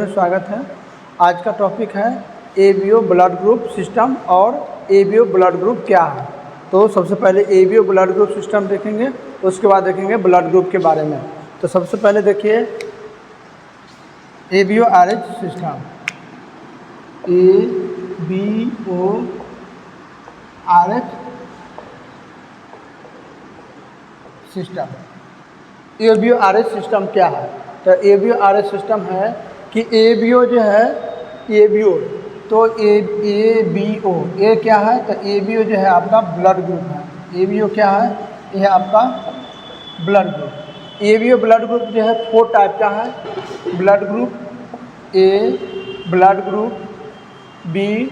में स्वागत है। आज का टॉपिक है एबीओ ब्लड ग्रुप सिस्टम और एबीओ ब्लड ग्रुप क्या है। तो सबसे पहले एबीओ ब्लड ग्रुप सिस्टम देखेंगे, उसके बाद देखेंगे ब्लड ग्रुप के बारे में। तो सबसे पहले देखिए ABO RH system, ABO RH system. ABO RH system क्या है? तो एबीओ आरएच सिस्टम है कि एबीओ जो है एबीओ, तो एबीओ ए क्या है? तो एबीओ जो है आपका ब्लड ग्रुप है। एबीओ क्या है? यह आपका blood group. ABO blood group जो है 4 टाइप का है। Blood group A, blood group B,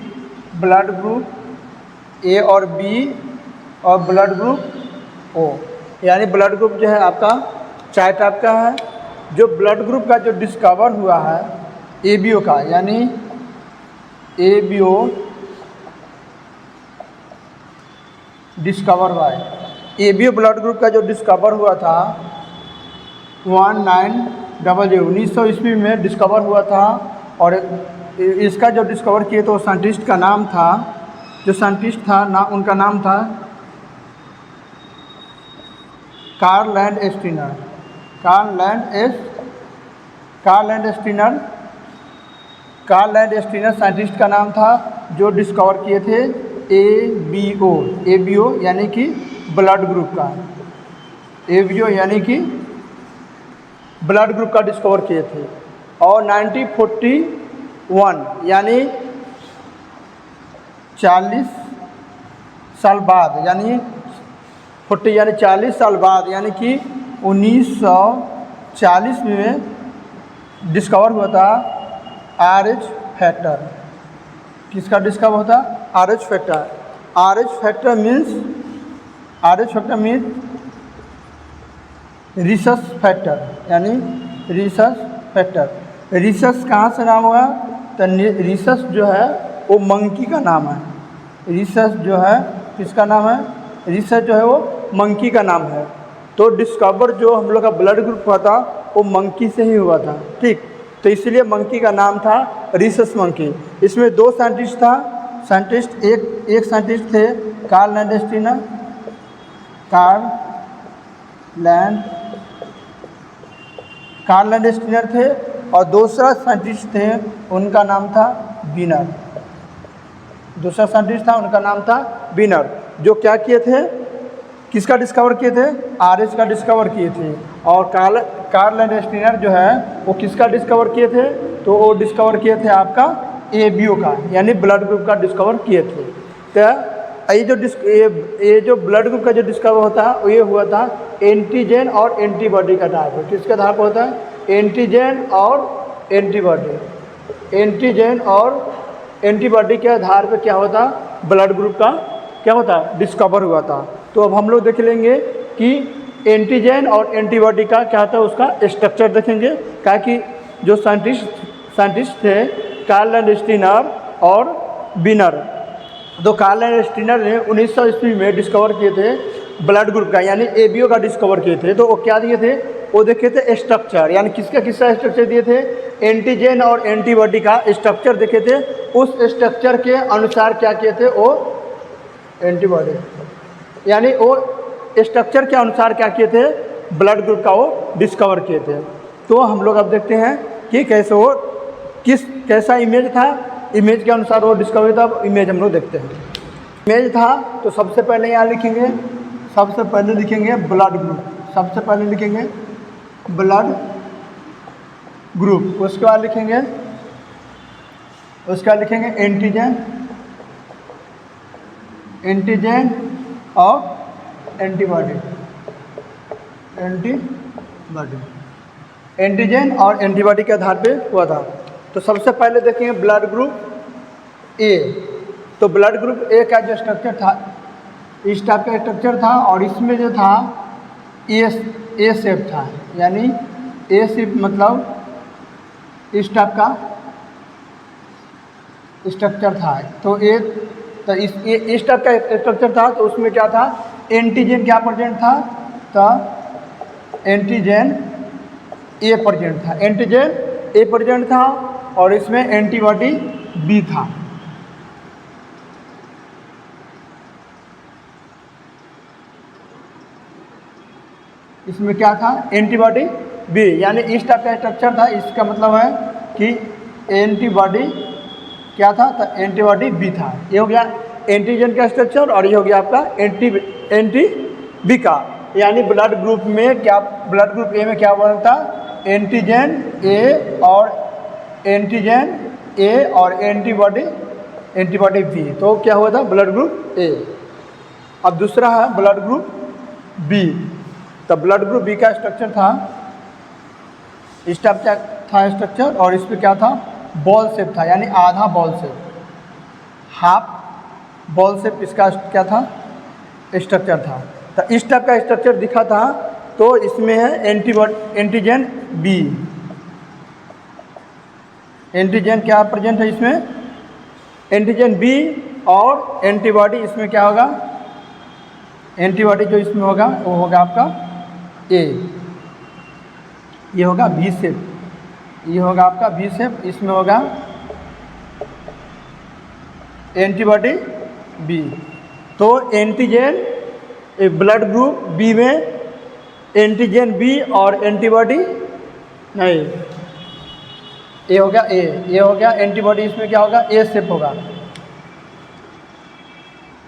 blood group A और बी, और ब्लड ग्रुप ओ। यानी ब्लड ग्रुप जो है आपका 4 टाइप का है। जो ब्लड ग्रुप का जो डिस्कवर हुआ है एबीओ का, यानी एबीओ डिस्कवर हुआ है। एबीओ ब्लड ग्रुप का जो डिस्कवर हुआ था 1900 ईस्वी में डिस्कवर हुआ था। और इसका जो डिस्कवर किए तो साइंटिस्ट का नाम था, जो साइंटिस्ट था ना, उनका नाम था Karl Landsteiner. Karl Landsteiner scientist का नाम था, जो डिस्कवर किए थे एबीओ यानी कि ब्लड ग्रुप का। एबीओ यानी कि ब्लड ग्रुप का डिस्कवर किए थे। और 1941 यानी 40 साल बाद, यानी 40 साल बाद, यानी कि 1940 में डिस्कवर हुआ था आरएच फैक्टर। किसका डिस्कवर होता? RH factor. RH factor means rhesus factor, यानी रिसस फैक्टर। रिसस कहाँ से नाम हुआ? तो रिसस जो है वो मंकी का नाम है। रिसस जो है किसका नाम है? रिसस जो है वो मंकी का नाम है। तो डिस्कवर जो हम लोग का ब्लड ग्रुप हुआ था वो मंकी से ही हुआ था, ठीक। तो इसलिए मंकी का नाम था रिसस मंकी। इसमें 2 साइंटिस्ट था। एक साइंटिस्ट थे Karl Landsteiner. Karl Landsteiner थे, और दूसरा साइंटिस्ट थे, उनका नाम था बीनर। दूसरा साइंटिस्ट था, उनका नाम था बीनर, जो क्या किए थे? किसका डिस्कवर किए थे? आरएच का डिस्कवर किए थे। और कार्ल लैंड स्टीनर जो है वो किसका डिस्कवर किए थे? तो वो डिस्कवर किए थे आपका एबीओ का, यानी ब्लड ग्रुप का डिस्कवर किए थे। तो ये जो ब्लड ग्रुप का जो डिस्कवर होता है ये हुआ था एंटीजन और एंटीबॉडी का आधार पर। किसके आधार पर होता है? एंटीजन और एंटीबॉडी। एंटीजन और एंटीबॉडी के आधार पर क्या होता? ब्लड ग्रुप का क्या होता? डिस्कवर हुआ था। तो अब हम लोग देख लेंगे कि एंटीजन और एंटीबॉडी का क्या था, उसका स्ट्रक्चर देखेंगे। क्या कि जो साइंटिस्ट थे कार्ल लैंड स्टीनर और बीनर, तो कार्ल लैंड स्टीनर ने 1900 ईस्वी में डिस्कवर किए थे ब्लड ग्रुप का, यानी एबीओ का डिस्कवर किए थे। तो वो क्या दिए थे? वो देखे थे स्ट्रक्चर, यानी किसका स्ट्रक्चर दिए थे? एंटीजन और एंटीबॉडी का स्ट्रक्चर देखे थे। उस स्ट्रक्चर के अनुसार क्या किए थे? वो एंटीबॉडी, यानी वो स्ट्रक्चर के अनुसार क्या किए थे? ब्लड ग्रुप का वो डिस्कवर किए थे। तो हम लोग अब देखते हैं कि कैसे वो कैसा इमेज था। इमेज के अनुसार वो डिस्कवर था। इमेज हम लोग देखते हैं। इमेज था तो सबसे पहले यहाँ लिखेंगे, ब्लड ग्रुप। सबसे पहले लिखेंगे ब्लड ग्रुप। उसके बाद लिखेंगे एंटीजन और एंटीबॉडी। एंटीजन और एंटीबॉडी के आधार पे हुआ था। तो सबसे पहले देखेंगे ब्लड ग्रुप ए। तो ब्लड ग्रुप ए का जो स्ट्रक्चर था, इस टाइप का स्ट्रक्चर था, और इसमें जो था ए शेप था, यानी ए शेप मतलब इस टाइप का स्ट्रक्चर था। तो इस टाइप का स्ट्रक्चर था। तो उसमें क्या था? एंटीजन क्या प्रेजेंट था? तो एंटीजन ए प्रेजेंट था। और इसमें एंटीबॉडी बी था। इसमें क्या था? एंटीबॉडी बी, यानी इस टाइप का स्ट्रक्चर था। इसका मतलब है कि एंटीबॉडी क्या था? तो एंटीबॉडी बी था। ये हो गया एंटीजन का स्ट्रक्चर और ये हो गया आपका एंटी बी का। यानी ब्लड ग्रुप में क्या, ब्लड ग्रुप ए में क्या बनता? एंटीजन ए और एंटीबॉडी बी, तो क्या हुआ था? ब्लड ग्रुप ए। अब दूसरा है ब्लड ग्रुप बी। तो ब्लड ग्रुप बी का स्ट्रक्चर था, इस टाइप का था स्ट्रक्चर, और इसमें क्या था? बॉल शेप था, यानी आधा ball shape, half ball shape इसका क्या था? स्ट्रक्चर था। तो इस टाइप का स्ट्रक्चर दिखा था, तो इसमें है एंटीजन बी। एंटीजन क्या प्रेजेंट है इसमें? एंटीजन बी, और एंटीबॉडी इसमें क्या होगा? एंटीबॉडी जो इसमें होगा वो होगा आपका ए। ये होगा बी शेप, ये होगा आपका बी शेप, इसमें होगा एंटीबॉडी बी। तो एंटीजन ब्लड ग्रुप बी में एंटीजन बी और एंटीबॉडी नहीं, ये हो गया ए, ये हो गया एंटीबॉडी, इसमें क्या होगा? ए शेप होगा।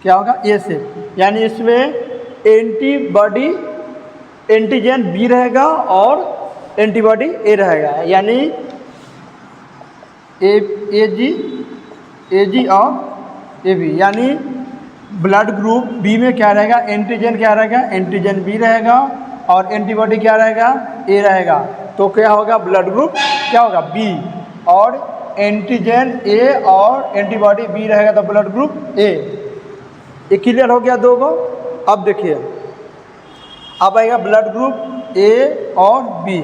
क्या होगा? ए शेप, यानी इसमें एंटीबॉडी एंटीजन बी रहेगा और एंटीबॉडी ए रहेगा, यानी ए जी और ए बी। यानी ब्लड ग्रुप बी में क्या रहेगा? एंटीजन क्या रहेगा? एंटीजन बी रहेगा और एंटीबॉडी क्या रहेगा? ए रहेगा। तो क्या होगा? ब्लड ग्रुप क्या होगा? बी, और एंटीजन ए और एंटीबॉडी बी रहेगा, तो ब्लड ग्रुप ए। ये क्लियर हो गया दो को। अब देखिए, अब आएगा ब्लड ग्रुप ए और बी।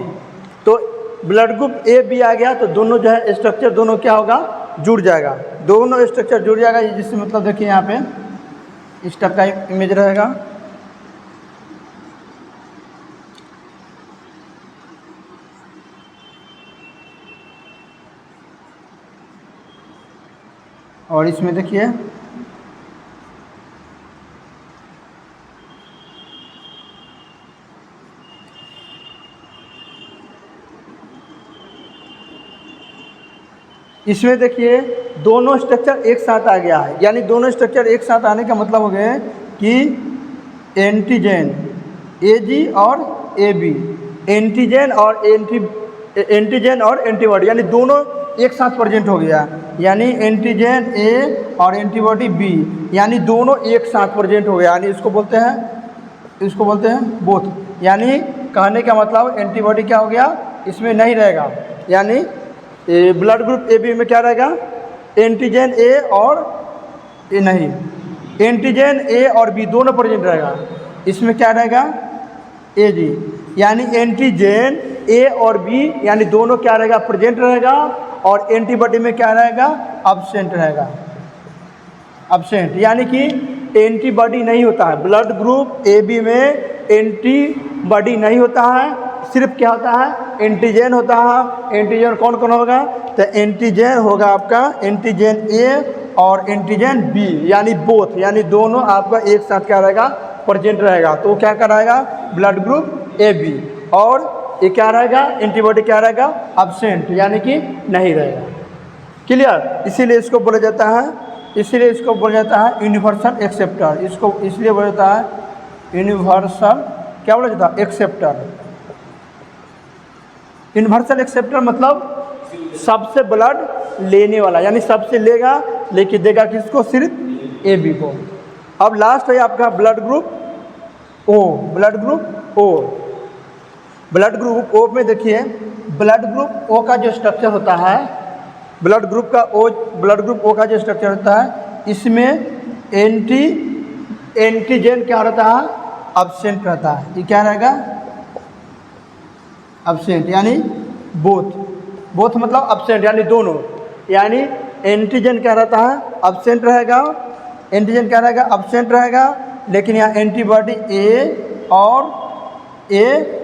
तो ब्लड ग्रुप ए बी आ गया, तो दोनों जो है स्ट्रक्चर दोनों क्या होगा? जुड़ जाएगा, दोनों स्ट्रक्चर जुड़ जाएगा। जिससे मतलब देखिए यहाँ पे इस टाइप का इमेज रहेगा। और इसमें देखिए इसमें देखिए दोनों स्ट्रक्चर एक साथ आ गया है। यानी दोनों स्ट्रक्चर एक साथ आने का मतलब हो गया कि एंटीजन ए जी और ए बी, एंटीजन और एंटीबॉडी, यानी दोनों एक साथ प्रेजेंट हो गया। यानी एंटीजन ए और एंटीबॉडी बी, यानी दोनों एक साथ प्रेजेंट हो गया। यानी इसको बोलते हैं बोथ। यानी कहने का मतलब एंटीबॉडी क्या हो गया? इसमें नहीं रहेगा। यानी ब्लड ग्रुप ए बी में क्या रहेगा? एंटीजन ए और ए नहीं, एंटीजन ए और बी दोनों प्रेजेंट रहेगा। इसमें क्या रहेगा? ए जी, यानी एंटीजन ए और बी यानी दोनों क्या रहेगा? प्रेजेंट रहेगा, और एंटीबॉडी में क्या रहेगा? अब्सेंट रहेगा, अब्सेंट। यानी कि एंटीबॉडी नहीं होता है ब्लड ग्रुप ए बी में, एंटीबॉडी नहीं होता है, सिर्फ क्या होता है? एंटीजन होता है। एंटीजन कौन कौन होगा? तो एंटीजन होगा आपका एंटीजन ए और एंटीजन बी, यानी बोथ, यानी दोनों आपका एक साथ क्या रहेगा? प्रेजेंट रहेगा। तो क्या कराएगा? Blood group A B. और ये क्या रहेगा? एंटीबॉडी क्या रहेगा? अब्सेंट, यानी कि नहीं रहेगा। क्लियर? इसीलिए इसको बोला जाता है यूनिवर्सल एक्सेप्टर। इसको इसलिए बोला जाता है यूनिवर्सल, क्या बोला जाता है? एक्सेप्टर। यूनिवर्सल एक्सेप्टर मतलब सबसे ब्लड लेने वाला, यानी सबसे लेगा, लेके देगा किसको? सिर्फ ए बी को। अब लास्ट है आपका blood group O. Blood group O, blood group O में देखिए, ब्लड ग्रुप ओ का जो स्ट्रक्चर होता है, ब्लड ग्रुप ओ का जो स्ट्रक्चर होता है, इसमें एंटीजन क्या रहता है? अब्सेंट रहता है। ये क्या रहेगा? अब्सेंट, यानी बोथ मतलब अब्सेंट, यानी दोनों। यानी एंटीजन क्या रहता है? अब्सेंट रहेगा, एंटीजन क्या रहेगा? अब्सेंट रहेगा। लेकिन यहाँ एंटीबॉडी ए और ए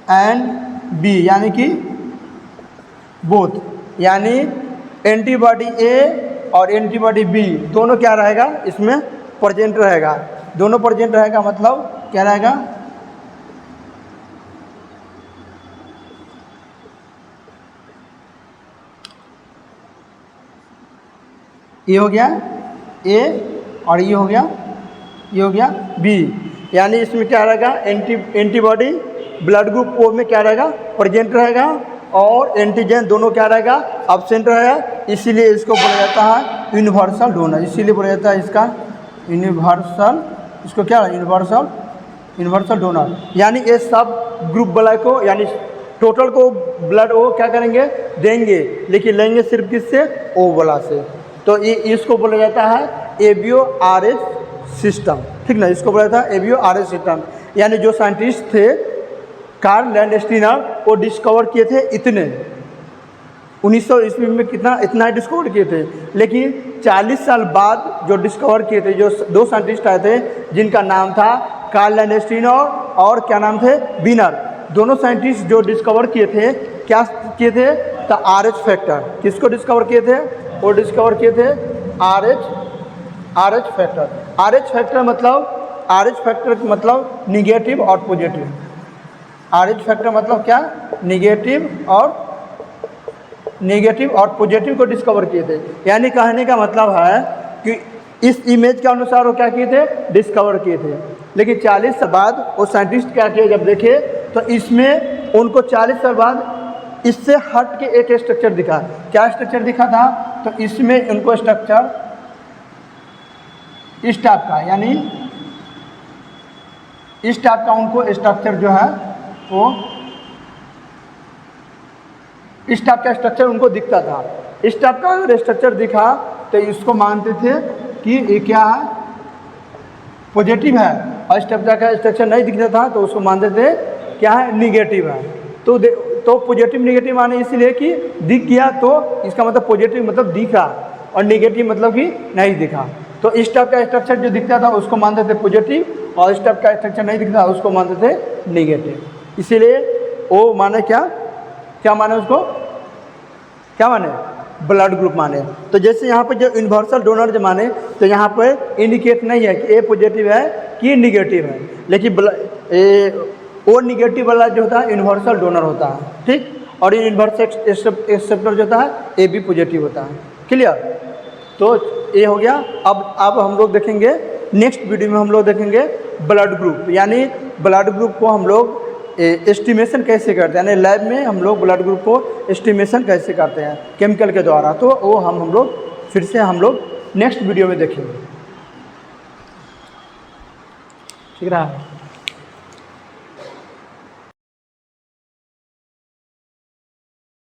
एंड बी, यानी कि बोथ, यानी एंटीबॉडी ए और एंटीबॉडी बी दोनों क्या रहेगा, इसमें प्रेजेंट रहेगा। दोनों प्रेजेंट रहेगा मतलब क्या रहेगा, ये हो गया ए और ये हो गया बी। यानी इसमें क्या रहेगा, एंटीबॉडी ब्लड ग्रुप ओ में क्या रहेगा, प्रेजेंट रहेगा, और एंटीजन दोनों क्या रहेगा, एब्सेंट रहेगा। इसीलिए इसको बोला जाता है यूनिवर्सल डोनर। इसीलिए बोला जाता है इसका यूनिवर्सल, इसको क्या है, यूनिवर्सल डोनर। यानी ये सब ग्रुप ब्लड को, यानी टोटल को ब्लड वो क्या करेंगे, देंगे, लेकिन लेंगे सिर्फ किससे, ओ वाला से। तो ये इसको बोला जाता है एबियो आरएस सिस्टम, ठीक ना, इसको बोला जाता है एबियो आरएस सिस्टम। यानी जो साइंटिस्ट थे कार्ल लैंडस्टीनर, वो डिस्कवर किए थे इतने 1900 ईस्वी में, इतना ही डिस्कवर किए थे। लेकिन 40 साल बाद जो डिस्कवर किए थे, जो दो साइंटिस्ट आए थे जिनका नाम था कार्ल लैंडस्टीनर और क्या नाम थे, वीनर। दोनों साइंटिस्ट जो डिस्कवर किए थे, क्या किए थे, तो आरएच फैक्टर। किसको डिस्कवर किए थे, वो डिस्कवर किए थे आरएच फैक्टर। आरएच फैक्टर मतलब निगेटिव और पॉजिटिव। आरएच फैक्टर मतलब क्या, निगेटिव और पॉजिटिव को डिस्कवर किए थे। यानी कहने का मतलब है कि इस इमेज के अनुसार वो क्या किए थे, डिस्कवर किए थे। लेकिन 40 साल बाद वो साइंटिस्ट क्या किए, जब देखे तो इसमें उनको 40 साल बाद इससे हट के एक स्ट्रक्चर दिखा। क्या स्ट्रक्चर दिखा था, तो इसमें उनको स्ट्रक्चर इस टाइप का, यानी इस टाइप का उनको स्ट्रक्चर जो है वो इस टाइप का स्ट्रक्चर उनको दिखता था। इस टाइप का अगर स्ट्रक्चर दिखा तो इसको मानते थे कि ये क्या है, पॉजिटिव है। और इस टाइप का स्ट्रक्चर नहीं दिखता था तो उसको मानते थे क्या है, निगेटिव है। तो पॉजिटिव निगेटिव माने इसलिए कि दिख गया तो इसका मतलब पॉजिटिव मतलब दिखा, और निगेटिव मतलब कि नहीं दिखा। तो इस टाइप का स्ट्रक्चर जो दिखता था उसको मानते थे पॉजिटिव, और इस टाइप का स्ट्रक्चर नहीं दिखता उसको मानते थे निगेटिव। इसीलिए वो माने क्या माने, उसको क्या माने, ब्लड ग्रुप माने। तो जैसे यहाँ पे जो यूनिवर्सल डोनर जो माने, तो यहाँ पर इंडिकेट नहीं है कि ए पॉजिटिव है कि निगेटिव है, लेकिन वो निगेटिव वाला जो होता है यूनिवर्सल डोनर होता है, ठीक। और यूनिवर्सल एक्सेप्टर जो होता है ए बी पॉजिटिव होता है। क्लियर, तो ये हो गया। अब हम लोग देखेंगे नेक्स्ट वीडियो में, हम लोग देखेंगे ब्लड ग्रुप। यानी ब्लड ग्रुप को हम लोग एस्टिमेशन कैसे करते हैं, यानी लैब में हम लोग ब्लड ग्रुप को एस्टिमेशन कैसे करते हैं केमिकल के द्वारा। तो वो हम लोग फिर से हम लोग नेक्स्ट वीडियो में देखेंगे, ठीक रहा।